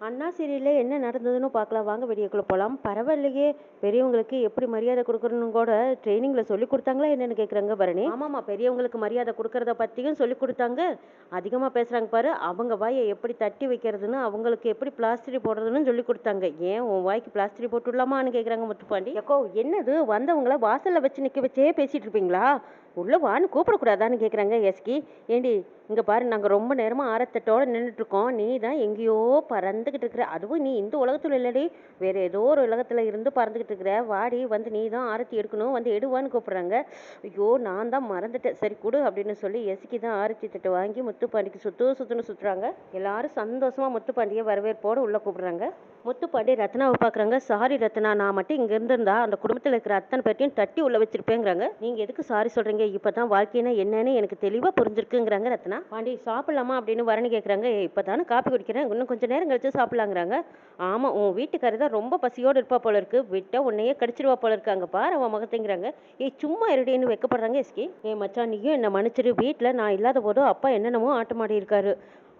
அண்ணா சீரியல்ல என்ன நடந்ததுன்னு பார்க்கலாம் வாங்க வீடியோக்குள்ள போகலாம். பரவாயில்லையே, பெரியவங்களுக்கு எப்படி மரியாதை கொடுக்கணும்னு கூட ட்ரைனிங்ல சொல்லி கொடுத்தாங்களா என்னன்னு கேட்குறாங்க பரணி. ஆமாம்மா, பெரியவங்களுக்கு மரியாதை கொடுக்கறத பற்றியும் சொல்லி கொடுத்தாங்க. அதிகமாக பேசுகிறாங்க பாரு, அவங்க வாயை எப்படி தட்டி வைக்கிறதுன்னு, அவங்களுக்கு எப்படி பிளாஸ்டரி போடுறதுன்னு சொல்லி கொடுத்தாங்க. ஏன் உன் வாய்க்கு பிளாஸ்டரி போட்டுடலாமான்னு கேட்குறாங்க முத்துப்பாண்டி. எக்கோ என்னது, வந்தவங்கள வாசலில் வச்சு நிற்க வச்சே பேசிகிட்டு இருப்பீங்களா? உள்ளே வான்னு கூப்பிடக்கூடாதான்னு கேட்குறாங்க எஸ்கி. ஏண்டி இங்கே பாரு, நாங்கள் ரொம்ப நேரமாக ஆரத்தட்டோடு நின்றுட்டுருக்கோம், நீ தான் எங்கேயோ பறந்துக்கிட்டு இருக்கிற. அதுவும் நீ இந்த உலகத்தில் இல்லடி, வேறு ஏதோ ஒரு உலகத்தில் இருந்து பறந்துக்கிட்டு இருக்கிற. வாடி வந்து நீ தான் ஆரத்தி எடுக்கணும், வந்து எடுவான்னு கூப்பிட்றாங்க. ஐயோ நான் தான் மறந்துட்டேன், சரி கொடு அப்படின்னு சொல்லி எஸ்கி தான் ஆரத்தி தட்டு வாங்கி முத்துப்பாண்டிக்கு சுற்றுன்னு சுற்றுறாங்க. எல்லாரும் சந்தோஷமாக முத்துப்பாண்டியை வரவேற்போடு உள்ளே கூப்பிட்றாங்க. முத்துப்பாண்டி ரத்னாவை பார்க்குறாங்க. சாரி ரத்னா, நான் மட்டும் இங்கே இருந்திருந்தா அந்த குடும்பத்தில் இருக்கிற அத்தனை பேர்ட்டையும் தட்டி உள்ள வச்சிருப்பேங்கிறாங்க. நீங்கள் எதுக்கு சாரி சொல்கிறீங்க? இப்போ தான் வாழ்க்கைனா என்னன்னு எனக்கு தெளிவாக புரிஞ்சிருக்குங்கிறாங்க ரத்னா. பாண்டி சாப்பிடலாமா அப்படின்னு வரணும் கேட்குறாங்க. இப்போ தானே காப்பி குடிக்கிறேன், இன்னும் கொஞ்சம் நேரம் கழிச்சு சாப்பிடலாங்கிறாங்க. ஆமாம், உன் வீட்டுக்காரர் தான் ரொம்ப பசியோடு இருப்பா போல இருக்கு, விட்டால் உன்னையே கடிச்சிருவா போல இருக்கு, அங்கே பாரு அவன் முகத்தைங்கிறாங்க. சும்மா இருடின்னு வைக்கப்படுறாங்க எஸ்கி. மச்சான் நீயும் என்ன மன்னிச்சிரு, வீட்டில் நான் இல்லாத போதும் அப்பா என்னென்னமோ ஆட்டமாடி இருக்காரு,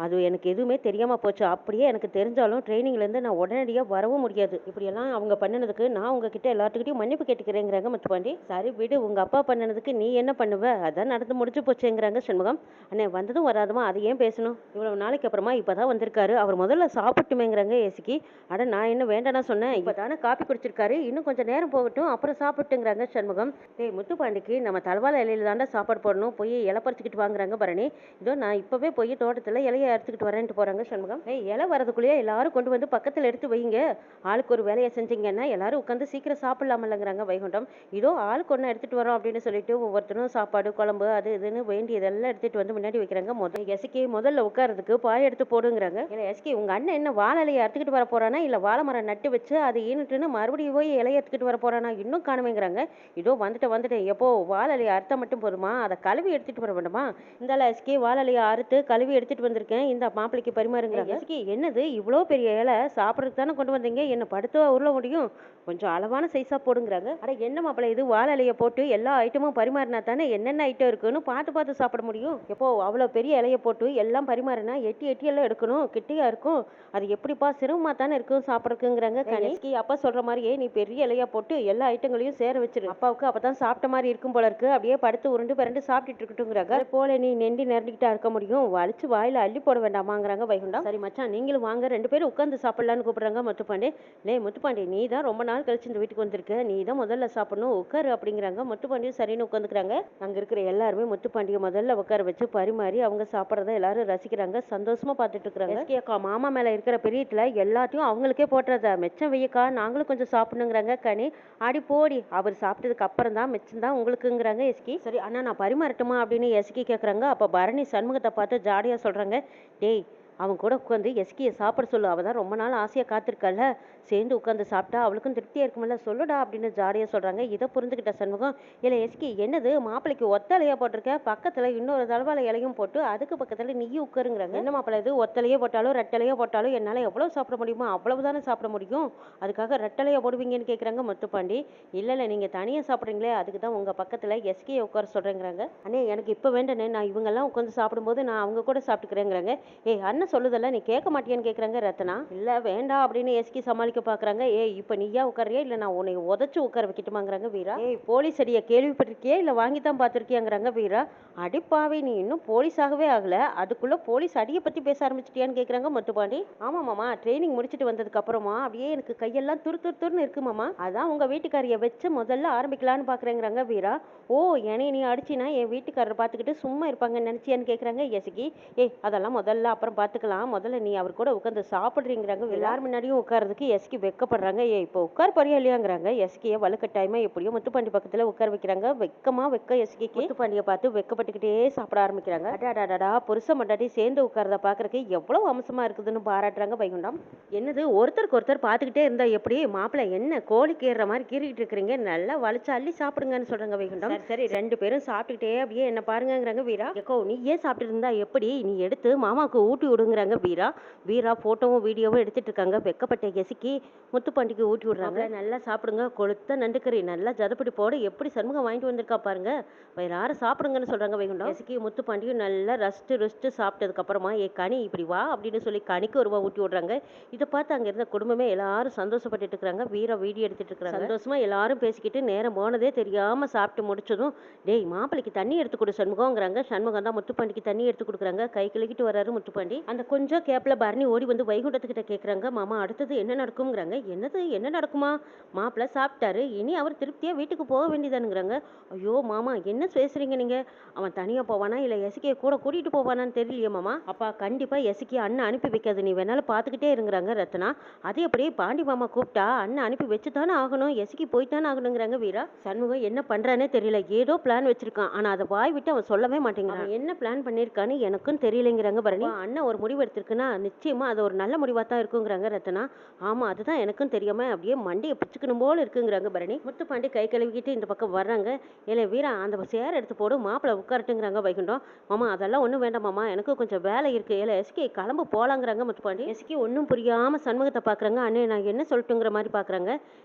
அது எனக்கு எதுவுமே தெரியாமல் போச்சு. அப்படியே எனக்கு தெரிஞ்சாலும் ட்ரைனிங்லேருந்து நான் உடனடியாக வரவும் முடியாது. இப்படியெல்லாம் அவங்க பண்ணினதுக்கு நான் உங்ககிட்ட எல்லாத்துக்கிட்டையும் மன்னிப்பு கேட்டுக்கிறேங்கிறாங்க முத்துப்பாண்டி. சரி விடு, உங்கள் அப்பா பண்ணினதுக்கு நீ என்ன பண்ணுவ, அதான் நடந்து முடிச்சு போச்சுங்கிறாங்க சண்முகம். அண்ணே வந்ததும் வராதுமா, அது ஏன் பேசணும், இவ்வளோ நாளைக்கு அப்புறமா இப்போ தான் வந்திருக்காரு, அவர் முதல்ல சாப்பிட்டுமேங்கிறாங்க ஏசிக்கு. அட நான் என்ன வேண்டானா சொன்னேன், இப்போ தானே காப்பி குடிச்சிருக்காரு, இன்னும் கொஞ்சம் நேரம் போகட்டும் அப்புறம் சாப்பிட்டுங்கிறாங்க சண்முகம். முத்துப்பாண்டிக்கு நம்ம தலவாழை இலையில தாண்டா சாப்பாடு போடணும், போய் இலை பறிச்சுக்கிட்டு வாங்குறாங்க பரணி. இதோ நான் இப்போவே போய் தோட்டத்தில் இலையை அறுத்துக்கிட்டு வரேன்ட்டு போகிறாங்க சண்முகம். இலை வரதுக்குள்ளேயே எல்லாரும் கொண்டு வந்து பக்கத்தில் எடுத்து வைங்க, ஆளுக்கு ஒரு வேலையை செஞ்சீங்கன்னா எல்லாரும் உட்காந்து சீக்கிரம் சாப்பிடலாமல்லங்கிறாங்க வைகுண்டம். இதோ ஆளுக்கு ஒன்று எடுத்துகிட்டு வரோம் அப்படின்னு சொல்லிட்டு ஒவ்வொருத்தரும் சாப்பாடு குழம்பு அது இதுன்னு வேண்டியதெல்லாம் எடுத்துகிட்டு வந்து முன்னாடி வைக்கிறாங்க. எஸ்கி முதல்ல உட்காரதுக்கு பாய் எடுத்து போடுங்கிறாங்க. இல்லை எஸ்கி, உங்கள் அண்ணன் என்ன வாழை இலையை அறுத்துக்கிட்டு வர போகிறானா, இல்லை வாழை மரம் நட்டு வச்சு அது ஈனுட்டுன்னு மறுபடியும் போய் இலையை எடுத்துக்கிட்டு வர போகிறானா, இன்னும் காணுமேங்கிறாங்க. இதோ வந்துட்டேன், எப்போ வாழை இலையை அறுத்த மட்டும் போதுமா, அதை கழுவி எடுத்துகிட்டு வர வேண்டாமா? இந்த எஸ்கி வாழை இலையை அறுத்து கழுவி எடுத்துகிட்டு வந்திருக்கேன், இந்த மாப்பிளைக்கு பரிமாறுங்கிறாங்க. எஸ்கி என்னது இவ்வளோ பெரிய இலை, சாப்பிட்றதுக்கு தானே கொண்டு வந்தீங்க, என்ன படுத்தவா உருள முடியும், கொஞ்சம் அளவான சைஸாக போடுங்கிறாங்க. அட என்ன மாப்பிள்ளை இது, வாழை இலையை போட்டு எல்லா ஐட்டமும் பரிமாறினா தானே என்னென்ன ஐட்டம் இருக்குன்னு பார்த்து சாப்பிட முடியும். எப்போ அவ்வளோ பெரிய இலையை போட்டு எல்லாம் பரிமாறினா எட்டி எல்லாம் எடுக்கணும், கிட்டியாக இருக்கும், அது எப்படிப்பா சிரமமாக தானே இருக்கும் சாப்பிட்றதுக்குங்கிறாங்க. எஸ்கி அப்பா சொல்கிற மாதிரியே நீ பெரிய இலையாக போட்டு எல்லா ஐட்டங்களையும் சேர வச்சிரு, அப்பாவுக்கு அப்போ தான் சாப்பிட்ட மாதிரி இருக்கும் போல இருக்கு, அப்படியே படுத்து உருண்டு பிறண்டு சாப்பிட்டுட்டு இருக்கட்டுங்கிறாங்க. போல நீ நெண்டி நிரண்டிக்கிட்டா இருக்க முடியும், வலிச்சு வாயில் அள்ளி போட வேண்டாமாங்கிறாங்க வைகுண்டம். சரி மச்சான் நீங்களும் வாங்க, ரெண்டு பேரும் உட்காந்து சாப்பிடலான்னு கூப்பிடுறாங்க முத்துப்பாண்டி. முத்துப்பாண்டி நீ தான் ரொம்ப நாள் கழிச்சு இந்த வீட்டுக்கு வந்திருக்க, நீ தான் முதல்ல சாப்பிடணும், உட்காரு அப்படிங்கிறாங்க. முத்துப்பாண்டியும் சரின்னு உட்காந்துக்கிறாங்க. அங்கே இருக்கிற எல்லாருமே முத்துப்பாண்டியை முதல்ல உட்கார வச்சு பரிமாறி அவங்க சாப்பிட்றத எல்லாரும் ரசிக்கிறாங்க, சந்தோஷமா பார்த்துட்டு இருக்கிறாங்க. அக்கா மாமா மேலே இருக்கிற பிரியத்தில் எல்லாத்தையும் அவங்களுக்கே போட்டுறத மிச்சம் வையக்கா, நாங்களும் கொஞ்சம் சாப்பிடணுங்கிறாங்க. கனி அடி போடி, அவர் சாப்பிட்டதுக்கு அப்புறம் தான் மிச்சம் தான் உங்களுக்குங்கிறாங்க எஸ்கி. சரி அண்ணா நான் பரிமாறட்டுமா அப்படின்னு எஸ்கி கேட்குறாங்க. அப்போ பரணி சண்முகத்தை பார்த்து ஜாடியாக சொல்கிறாங்க, டேய் அவன் கூட உட்காந்து எஸ்கியை சாப்பிட சொல்லு, அவள் தான் ரொம்ப நாள் ஆசையாக காத்திருக்கல, சேர்ந்து உட்காந்து சாப்பிட்டா அவளுக்கும் திருப்தியாக இருக்குமில்ல, சொல்லுடா அப்படின்னு ஜாடியாக சொல்கிறாங்க. இதை புரிஞ்சுக்கிட்ட சண்முகம், இல்லை எஸ்கி என்னது மாப்பிள்ளைக்கு ஒத்தலையாக போட்டிருக்க, பக்கத்தில் இன்னொரு தலவாழை இலையும் போட்டு அதுக்கு பக்கத்தில் நீயும் உட்காருங்கிறாங்க. என்ன மாப்பிள்ளை இது, ஒத்தலையே போட்டாலும் ரெட்டலையே போட்டாலும் என்னால் எவ்வளோ சாப்பிட முடியுமோ அவ்வளவு தானே சாப்பிட முடியும், அதுக்காக ரெட்டலையாக போடுவீங்கன்னு கேட்குறாங்க முத்துப்பாண்டி. இல்லை நீங்கள் தனியாக சாப்பிட்றீங்களே, அதுக்கு தான் உங்கள் பக்கத்தில் எஸ்கியை உட்கார சொல்கிறேங்கிறாங்க. அண்ணே எனக்கு இப்போ வேண்டனே, நான் இவங்கெல்லாம் உட்காந்து சாப்பிடும்போது நான் அவங்க கூட சாப்பிட்டுக்கிறேங்கிறாங்க. அண்ணன் சொல்லுதல்ல நீ கேட்க மாட்டியான்னு கேட்குறாங்க ரத்னா. இல்லை வேண்டாம் அப்படின்னு எஸ்கி சமாளிக்க பார்க்குறாங்க. இப்போ நீயா உட்காரியா இல்லை நான் உன்னை உதச்சு உட்கார வைக்கட்டுமாங்கிறாங்க வீரா. போலீஸ் அடியை கேள்விப்பட்டிருக்கியே இல்லை வாங்கி தான் பார்த்துருக்கியாங்கிறாங்க வீரா. அடிப்பாவே நீ இன்னும் போலீஸாகவே ஆகலை, அதுக்குள்ளே போலீஸ் அடியை பற்றி பேச ஆரம்பிச்சிட்டியான்னு கேட்குறாங்க முத்துப்பாண்டி. ஆமாம் மாமா, ட்ரைனிங் முடிச்சுட்டு வந்ததுக்கு அப்புறமா அப்படியே எனக்கு கையெல்லாம் துருன்னு இருக்கு மாமா, அதான் உங்கள் வீட்டுக்காரியை வச்சு முதல்ல ஆரம்பிக்கலான்னு பார்க்குறேங்கிறாங்க வீரா. ஓ என்னை நீ அடிச்சினா என் வீட்டுக்காரர் பார்த்துக்கிட்டு சும்மா இருப்பாங்கன்னு நினச்சியான்னு கேட்குறாங்க எஸ்கி. அதெல்லாம் முதல்ல அப்புறம் பார்த்துக்கலாம், முதல்ல நீ அவர் கூட உட்காந்து சாப்பிட்றீங்கிறாங்க. எல்லாரும் முன்னாடியும் உட்காரதுக்கு எஸ்கி வெக்கப்படுறாங்க. இப்போ உட்கார் பரியா இல்லையாங்கிறாங்க. எஸ்கியை வலுக்கட்டாயமா எப்படியோ முத்துப்பாண்டி பக்கத்தில் உட்கார வைக்கிறாங்க. வெக்க எஸ்கிக்கு முத்துப்பாண்டியை பார்த்து வெக்கப்பட்டுக்கிட்டே சாப்பிட ஆரம்பிக்கிறாங்க. அடாடாடா புருஷ மண்டாட்டி சேர்ந்து உட்காரத பார்க்கறதுக்கு எவ்வளவு அம்சமா இருக்குதுன்னு பாராட்டுறாங்க வைகுண்டம். என்னது ஒருத்தருக்கு ஒருத்தர் பார்த்துக்கிட்டே இருந்தா எப்படி, மாப்பிள்ளை என்ன கோழி கீறுற மாதிரி கீறிட்டு இருக்கிறீங்க, நல்லா வலிச்சு அள்ளி சாப்பிடுங்கன்னு சொல்றாங்க வைகுண்டம். சரி ரெண்டு பேரும் சாப்பிட்டுக்கிட்டே அப்படியே என்ன பாருங்கிறாங்க வீரா. எக்கோ நீ ஏன் சாப்பிட்டு இருந்தா எப்படி, நீ எடுத்து மாமாவுக்கு ஊட்டி விடுங்க இருக்குங்கிறாங்க வீரா. வீரா ஃபோட்டோவும் வீடியோவும் எடுத்துட்டு இருக்காங்க. வெக்கப்பட்ட எசுக்கி முத்துப்பாண்டிக்கு ஊட்டி விடுறாங்க. நல்லா சாப்பிடுங்க, கொளுத்த நண்டுக்கறி நல்லா ஜதப்பிடி போட எப்படி சண்முகம் வாங்கிட்டு வந்திருக்கா பாருங்க, யாரும் சாப்பிடுங்கன்னு சொல்றாங்க வைகுண்டம். எசுக்கி முத்துப்பாண்டியும் நல்லா ரசிச்சு சாப்பிட்டதுக்கு அப்புறமா கனி இப்படி வா அப்படின்னு சொல்லி கனிக்கு ஒரு ரூபா ஊட்டி விடுறாங்க. இதை பார்த்து அங்க இருந்த குடும்பமே எல்லாரும் சந்தோஷப்பட்டுட்டு இருக்காங்க. வீரா வீடியோ எடுத்துட்டு இருக்காங்க. சந்தோஷமா எல்லாரும் பேசிக்கிட்டு நேரம் போனதே தெரியாம சாப்பிட்டு முடிச்சதும், டேய் மாப்பிளைக்கு தண்ணி எடுத்து கொடு சண்முகங்கிறாங்க. சண்முகம் தான் முத்துப்பாண்டிக்கு தண்ணி எடுத்து கொடுக்குறாங்க. கை கழுவிட்டு வராரு முத்துப்பாண்டி. அந்த கொஞ்சம் கேப்ல பரணி ஓடி வந்து வைகுண்டத்துக்கிட்ட கேட்குறாங்க, மாமா அடுத்தது என்ன நடக்குங்கிறாங்க. என்னது என்ன நடக்குமா, மாப்பிள்ளை சாப்பிட்டாரு, இனி அவர் திருப்தியா வீட்டுக்கு போக வேண்டியதானுங்கிறாங்க. ஐயோ மாமா என்ன பேசுறீங்க நீங்க, அவன் தனியா போவானா இல்ல எசுக்கியை கூட கூட்டிட்டு போவானான்னு தெரியலையே மாமா. அப்பா கண்டிப்பா எசுக்கியை அண்ணன் அனுப்பி வைக்காது, நீ வேணாலும் பார்த்துக்கிட்டே இருங்கிறாங்க ரத்னா. அதே அப்படியே பாண்டி மாமா கூப்பிட்டா அண்ணன் அனுப்பி வச்சு தானே ஆகணும், எசுக்கி போய்த்தானே ஆகணுங்கிறாங்க வீரா. சண்முகம் என்ன பண்றானே தெரியல, ஏதோ பிளான் வச்சிருக்கான், ஆனா அதை வாய் விட்டு அவன் சொல்லவே மாட்டேங்கிறான். என்ன பிளான் பண்ணிருக்கான்னு எனக்கும் தெரியலைங்கிறாங்க பரணி. அண்ணன் ஒரு முடிவு எடுத்திருக்குன்னா நிச்சயமா அது ஒரு நல்ல முடிவா தான் இருக்குங்கிறாங்க ரத்னா. ஆமா அதுதான் எனக்கும் தெரியாம அப்படியே மண்டையை பிச்சுக்கணும் போல இருக்குங்கிறாங்க பரணி. முத்துப்பாண்டி கை கழுவிக்கிட்டு இந்த பக்கம் வர்றாங்க. ஏலே வீரா அந்த சேர் எடுத்து போடு, மாப்பிள்ளை உட்காரட்டுங்கிறாங்க வைகுண்டம். மாமா அதெல்லாம் ஒன்றும் வேண்டாம் மாமா, எனக்கு கொஞ்சம் வேலை இருக்கு, ஏல எஸ்கே கிளம்பு போலாங்கிறாங்க முத்துப்பாண்டி. எஸ்கே ஒன்றும் புரியாம சண்முகத்தை பாக்குறாங்க. அண்ணே நான் என்ன சொல்லட்டுங்கிற மாதிரி பாக்குறாங்க.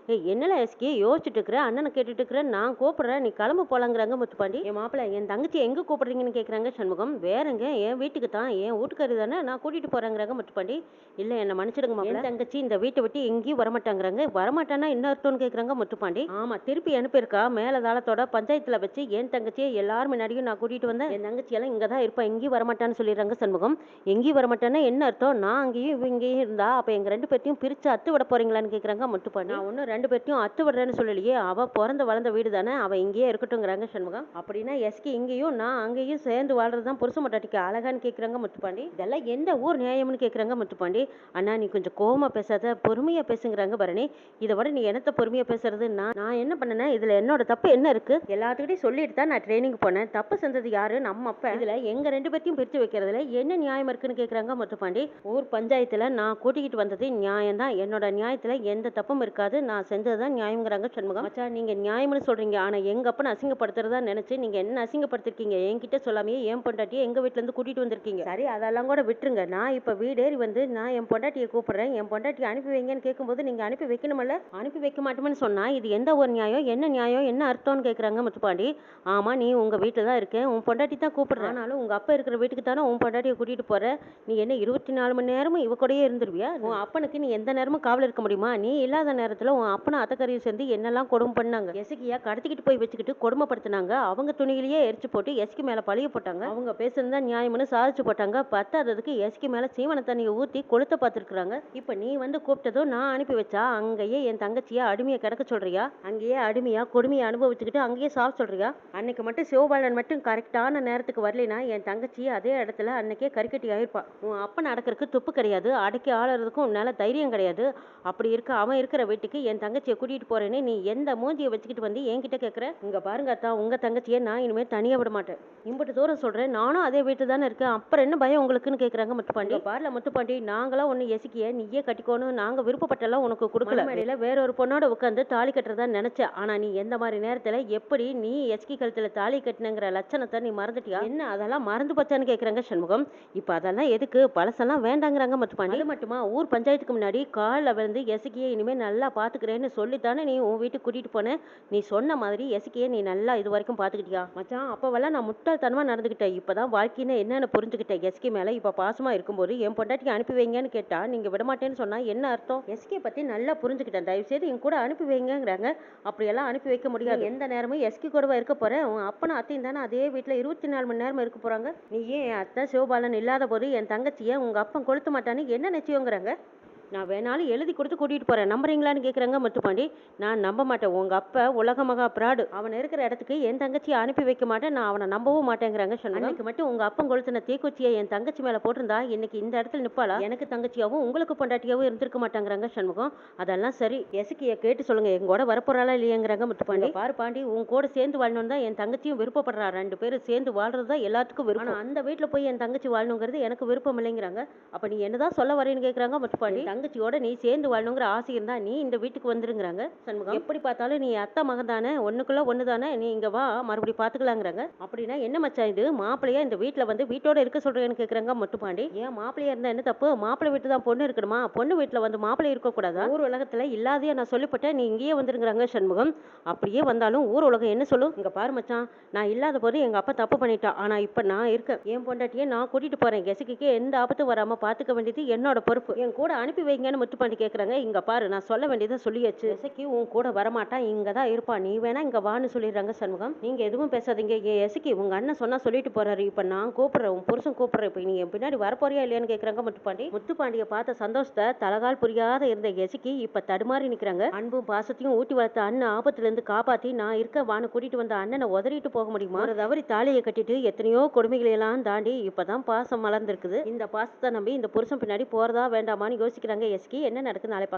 என்னல எஸ்கே யோசிச்சுட்டு இருக்கிற, அண்ணனை கேட்டுட்டு இருக்கிற, நான் கூப்பிடுறேன் நீ கிளம்பு போலாங்கிறாங்க முத்துப்பாண்டி. என் மாப்பிள்ளை என் தங்கச்சி எங்க கூப்பிடுறீங்கன்னு கேட்குறாங்க சண்முகம். வேறங்க என் வீட்டுக்கு தான், என் வீட்டுக்காரி தானே, நான் கூட்டிட்டு போறேங்கிறாங்க முத்துப்பாண்டி. இல்ல என்ன மன்னிச்சிடுங்க மாப்பிள்ளை, என் தங்கச்சி இந்த வீட்டை விட்டு எங்கேயும் வரமாட்டாங்கிறாங்க. வரமாட்டானா என்ன அர்த்தம்னு கேட்குறாங்க முத்துப்பாண்டி. ஆமா திருப்பி அனுப்பியிருக்கா மேலதாளத்தோட பஞ்சாயத்துல வச்சு, என் தங்கச்சியை எல்லாரும் முன்னாடியும் நான் கூட்டிட்டு வந்தேன், என் தங்கச்சி எல்லாம் இங்க தான் இருப்பா, எங்கேயும் வரமாட்டான்னு சொல்லிடுறாங்க சண்முகம். எங்கேயும் வரமாட்டானா என்ன அர்த்தம், நான் அங்கேயும் இவ இங்கேயும் இருந்தா அப்ப எங்க ரெண்டு பேர்த்தையும் பிரிச்சு அத்து விட போறீங்களான்னு கேட்குறாங்க முத்துப்பாண்டி. நான் ஒன்னும் ரெண்டு பேர்த்தையும் அத்து விடுறேன்னு சொல்லலையே, அவ பிறந்த வளர்ந்த வீடு தானே, அவ இங்கேயே இருக்கட்டும்ங்கிறாங்க சண்முகம். அப்படின்னா எஸ்கி இங்கேயும் நான் அங்கேயும் சேர்ந்து வாழ்றதுதான் புருஷ மட்டாட்டிக்கு அழகான்னு கேட்குறாங்க முத்துப்பாண்டி. இதெல்லாம் எந்த ஊர் நியாயம்னு கேட்குறாங்க முத்துப்பாண்டி. அண்ணா நீ கொஞ்சம் கோவமா பேசாத, பொறுமையா பேசுங்கிறாங்க பரணி. இதை விட நீ என்னத்த பொறுமையா பேசுறது, நான் என்ன பண்ணேன்னா இதுல என்னோட தப்பு என்ன இருக்கு, எல்லாத்துக்கிட்டையும் சொல்லிட்டு தான் நான் ட்ரைனிங் போனேன், தப்பு செஞ்சது யாரு நம்ம அப்பா, இதுல எங்க ரெண்டு பேர்த்தையும் பிரித்து வைக்கிறதுல என்ன நியாயம் இருக்குன்னு கேட்குறாங்க முத்துப்பாண்டி. ஊர் பஞ்சாயத்துல நான் கூட்டிக்கிட்டு வந்தது நியாயம் தான், என்னோட நியாயத்துல எந்த தப்பும் இருக்காது, நான் செஞ்சதுதான் நியாயம்ங்கிறாங்க சண்முகம். மச்சா நீங்க நியாயம்னு சொல்றீங்க, ஆனா எங்க அப்பனை அசிங்கப்படுத்துறதா நினைச்சு நீங்க என்ன அசிங்கப்படுத்திருக்கீங்க, என்கிட்ட சொல்லாமையே என் பொண்டாட்டியை எங்க வீட்டுல இருந்து கூட்டிட்டு வந்திருக்கீங்க. சரி அதெல்லாம் கூட விட்டுருங்க, நான் இப்ப வீடேறி வந்து நான் என் பொண்டாட்டியை கூப்பிடுறேன், என் பொண்டாட்டியை அனுப்பி வைங்கன்னு கேட்கும்போது நீங்க அனுப்பி வைக்கணுமல்ல, அனுப்பி வைக்க மாட்டோம்னு சொன்னா இது எந்த ஒரு நியாயம், என்ன நியாயம், என்ன அர்த்தம்னு கேட்குறாங்க முத்துப்பாண்டி. ஆமா நீ உங்க வீட்டில் தான் இருக்கேன், உன் பொண்டாட்டி தான் கூப்பிடுறேன், ஆனாலும் உங்க அப்பா இருக்கிற வீட்டுக்கு தானே உன் பொண்டாட்டியை கூட்டிட்டு போற, நீ என்ன 24 மணி நேரமும் இவ கூடயே இருந்துருவியா, உன் அப்பனுக்கு நீ எந்த நேரமும் காவல் இருக்க முடியுமா, நீ இல்லாத நேரத்துல உன் அப்பனை அத்தக்கரையும் சேர்ந்து என்னெல்லாம் கொடுமை பண்ணாங்க, எசக்கியா கடத்திக்கிட்டு போய் வச்சுக்கிட்டு கொடுமைப்படுத்தினாங்க, அவங்க துணியிலேயே எரிச்சு போட்டு எஸ்கி மேல பழிய போட்டாங்க, அவங்க பேசுறதா நியாயம்னு சாதிச்சு போட்டாங்க, பத்தாததுக்கு எஸ்கி மேல சீவன தண்ணியை ஊத்தி கொளுத்த பார்த்துருக்காங்க. இப்ப நீ வந்து கூப்பிட்டதும் நான் அனுப்பி வச்சா அங்கேயே என் தங்கச்சியா அடிமையை கிடக்க சொல்றியா, அங்கேயே அடிமையா கொடுமையை அனுபவிச்சுக்கிட்டு அங்கேயே சாவ சொல்றியா, அன்னைக்கு மட்டும் சிவபாலன் மட்டும் கரெக்டான நேரத்துக்கு வரலைன்னா என் தங்கச்சி அதே இடத்துல அன்னைக்கே கறிக்கட்டி ஆயிருப்பா, உன் அப்பன் அடக்கிறதுக்கு துப்பு கிடையாது, அடக்கி ஆளுறதுக்கும் உன்னால தைரியம் கிடையாது, அப்படி இருக்க அவன் இருக்கிற வீட்டுக்கு என் தங்கச்சியை கூட்டிட்டு போறேன்னு நீ எந்த மூஞ்சியை வச்சுக்கிட்டு வந்து என்கிட்ட கேட்குற, இங்க பாருங்க அத்தா உங்க தங்கச்சியை நான் இனிமேல் தனியா விட மாட்டேன், இம்புட்டு தூரம் சொல்றேன், நானும் அதே வீட்டு தானே இருக்கேன், அப்புறம் என்ன பயம் உங்களுக்குன்னு கேட்குறாங்க முத்துப்பாண்டி. பாருல முத்துப்பாண்டி நாங்களாம் ஒன்று எசிக்கிய நீயே கட்டிக்கணும், நாங்க விருப்பப்பட்டெல்லாம் உனக்கு கொடுக்கல, மேடையில வேற ஒரு பொண்ணோட உட்காந்து தாலி கட்டுறதா நினைச்ச, ஆனா நீ எந்த மாதிரி நேரத்துல எப்படி நீ எஸ்கி கழுத்துல தாலி கட்டினங்கிற லட்சணத்தை நீ மறந்துட்டியா, என்ன அதெல்லாம் மறந்து போச்சான்னு கேட்குறாங்க சண்முகம். இப்ப அதெல்லாம் எதுக்கு, பழசெல்லாம் வேண்டாங்கிறாங்க முத்துப்பாண்டி. அது மட்டுமா ஊர் பஞ்சாயத்துக்கு முன்னாடி காலில் வந்து எசக்கியை இனிமேல் நல்லா பாத்துக்கிறேன்னு சொல்லித்தானே நீ உன் வீட்டுக்கு கூட்டிட்டு போன, நீ சொன்ன மாதிரி எசக்கியை நீ நல்லா இது வரைக்கும் பாத்துக்கிட்டியா மச்சான், அப்பவெல்லாம் நான் முட்டாள்தனமா நடந்துக்கிட்டேன், இப்பதான் வாழ்க்கைன்னு என்னன்னு புரிஞ்சுக்கிட்டேன், எஸ்கி மேல இப்ப பாசமா இருக்கும்போது என் பொண்டாட்டிக்கு அனுப்பி வைங்கன்னு கேட்டா நீங்க விடமாட்டேன்னு சொன்னா என்ன அர்த்தம், எஸ்கே பத்தி நல்லா புரிஞ்சுக்கிட்டேன், தயவு செய்து என் கூட அனுப்பி வைங்கிறாங்க, அப்படியெல்லாம் அனுப்பி வைக்க முடியாது, எந்த நேரமும் எஸ்கி கூடவா இருக்க போறேன், உன் அப்பனும் அத்தையும் தானே அதே வீட்டுல 24 மணி நேரம் இருக்க போறாங்க, நீ ஏன் என் அத்தை சிவபாலன் இல்லாத போது என் தங்கச்சியை உங்க அப்பன் கொளுத்த மாட்டான்னு என்ன நிச்சயங்கிறாங்க, நான் வேணாலும் எழுதி கொடுத்து கூட்டிட்டு போறேன், நம்புறீங்களான்னு கேட்குறாங்க முத்துப்பாண்டி. நான் நம்ப மாட்டேன், உங்க அப்பா உலக மகா பிராடு, அவன் இருக்கிற இடத்துக்கு என் தங்கச்சியை அனுப்பி வைக்க மாட்டேன், நான் அவனை நம்பவும் மாட்டேங்கிறாங்க சொன்னாங்க. அன்னைக்கு மட்டும் உங்க அப்பன் கொளுத்தின தீக்குச்சியை என் தங்கச்சி மேல போட்டிருந்தா இன்னைக்கு இந்த இடத்துல நிப்பாளா, எனக்கு தங்கச்சியாவும் உங்களுக்கு பொண்டாட்டியாவும் இருந்திருக்க மாட்டாங்கிறாங்க சண்முகம். அதெல்லாம் சரி, எசுக்கிய கேட்டு சொல்லுங்க, எங்க கூட வரப்போறாளா இல்லையாங்கிறாங்க முத்துப்பாண்டி. பாரு பாண்டி உன் கூட சேர்ந்து வாழணும் தான் என் தங்கச்சியும் விருப்பப்படுறா, ரெண்டு பேரும் சேர்ந்து வாழ்றதுதான் எல்லாத்துக்கும் விருப்பம், அந்த வீட்டுல போய் என் தங்கச்சி வாழணுங்கிறது எனக்கு விருப்பம் இல்லைங்கிறாங்க. அப்ப நீ என்னதான் சொல்ல வரேன்னு கேட்குறாங்க முத்துப்பாண்டி. தங்கச்சியோட நீ சேர்ந்து வாழணுங்கிற ஆசை இருந்தா நீ இந்த வீட்டுக்கு வந்துருங்கிறாங்க சண்முகம். எப்படி பார்த்தாலும் நீ அத்தை மகன் தானே, ஒண்ணுக்குள்ள ஒண்ணு தானே, நீ இங்க வா மறுபடியும் பாத்துக்கலாங்கிறாங்க. அப்படின்னா என்ன மச்சான் இது, மாப்பிள்ளையா இந்த வீட்டுல வந்து வீட்டோட இருக்க சொல்றேன்னு கேக்குறாங்க முத்துப்பாண்டி. ஏன் மாப்பிள்ளையா இருந்தா என்ன தப்பு, மாப்பிள்ளை வீட்டு தான் பொண்ணு இருக்கணுமா, பொண்ணு வீட்டுல வந்து மாப்பிள்ளை இருக்க கூடாதா, ஊர் உலகத்துல இல்லாதையா நான் சொல்லிப்பட்டேன், நீ இங்கேயே வந்துருங்கிறாங்க சண்முகம். அப்படியே வந்தாலும் ஊர் உலகம் என்ன சொல்லும், இங்க பாரு மச்சான், நான் இல்லாத போது எங்க அப்பா தப்பு பண்ணிட்டா, ஆனா இப்ப நான் இருக்கேன், என் பொண்டாட்டியை நான் கூட்டிட்டு போறேன், கெசக்கிக்கு எந்த ஆபத்தும் வராம பாத்துக்க வேண்டியது என்னோட பொறுப்பு, என் கூட அனுப்பி வைங்கன்னு முத்துப்பாண்டி கேக்குறாங்க. இங்க பாரு நான் சொல்ல வேண்டியதை சொல்லியாச்சு, கெசக்கி உன் கூட வரமாட்டான், இங்க தான் இருப்பான், நீ வேணா இங்க வான்னு சொல்லிடுறாங்க சண்முகம். நீங்க எதுவும் பேசாதீங்க, என் எசக்கி உங்க அண்ணன் சொன்னா சொல்லிட்டு போறாரு, இப்ப நான் கூப்பிடுறேன், உன் புருஷன் கூப்பிடுறேன், இப்ப நீ என் பின்னாடி வரப்போறியா இல்லையான்னு கேக்குறாங்க முத்துப்பாண்டி. முத்துப்பாண்டியை பார்த்த சந்தோஷத்தை தலகால் புரியாத இருந்த எசக்கி இப்ப தடுமாறி நிக்கிறாங்க. அன்பும் பாசத்தையும் ஊட்டி வளர்த்த அண்ணன் ஆபத்துல இருந்து காப்பாத்தி நான் இருக்க வான்னு கூட்டிட்டு வந்த அண்ணனை உதறிட்டு போக முடியுமா, ஒரு தவறி தாலியை கட்டிட்டு எத்தனையோ கொடுமைகளை எல்லாம் தாண்டி இப்பதான் பாசம் மலர்ந்திருக்குது. இந்த பாசத்தை நம்பி இந்த புருஷன் பின்னாடி போறதா வேண்டாமான்னு யோசிக்கிறாங்க எஸ்கி. என்ன நடக்குது நாளை பார்க்கலாம்.